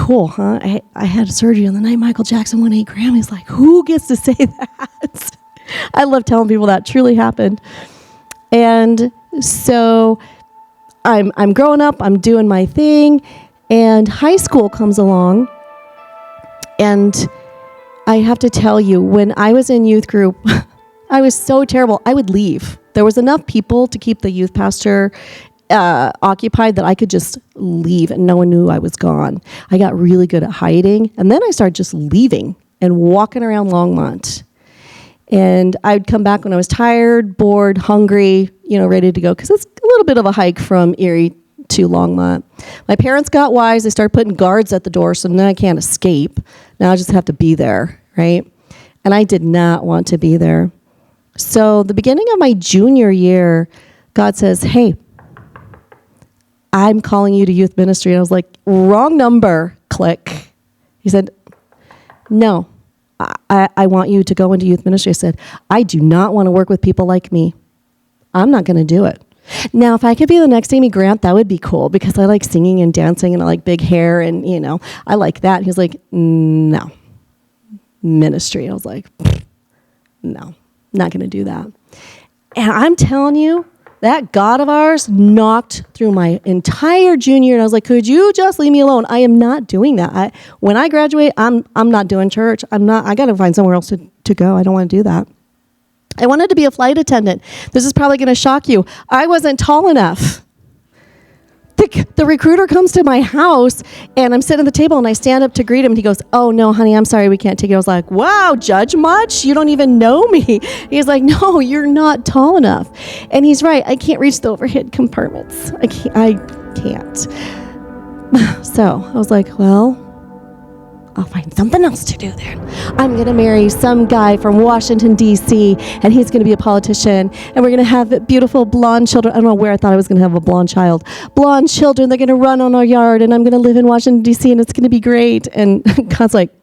cool, huh? I had surgery on the night Michael Jackson won 8 Grammys. Like, who gets to say that? I love telling people that truly happened. And so I'm growing up, I'm doing my thing, and high school comes along. And I have to tell you, when I was in youth group, I was so terrible. I would leave. There was enough people to keep the youth pastor occupied that I could just leave and no one knew I was gone. I got really good at hiding. And then I started just leaving and walking around Longmont. And I'd come back when I was tired, bored, hungry, ready to go. Because it's a little bit of a hike from Erie to Longmont. My parents got wise. They started putting guards at the door, so now I can't escape. Now I just have to be there, right? And I did not want to be there. So the beginning of my junior year, God says, hey, I'm calling you to youth ministry. And I was like, wrong number, click. He said, no, I want you to go into youth ministry. I said, I do not want to work with people like me. I'm not going to do it. Now, if I could be the next Amy Grant, that would be cool because I like singing and dancing and I like big hair and, I like that. He was like, no, ministry. I was like, no, not going to do that. And I'm telling you, that God of ours knocked through my entire junior year. And I was like, could you just leave me alone? I am not doing that. When I graduate, I'm not doing church. I got to find somewhere else to go. I don't want to do that. I wanted to be a flight attendant. This is probably going to shock you. I wasn't tall enough. The recruiter comes to my house, and I'm sitting at the table, and I stand up to greet him, and he goes, oh, no, honey, I'm sorry, we can't take it. I was like, wow, judge much? You don't even know me. He's like, no, you're not tall enough. And he's right. I can't reach the overhead compartments. I can't. So I was like, well, I'll find something else to do then. I'm going to marry some guy from Washington, D.C., and he's going to be a politician, and we're going to have beautiful blonde children. I don't know where I thought I was going to have a blonde child. Blonde children, they're going to run on our yard, and I'm going to live in Washington, D.C., and it's going to be great. And God's like,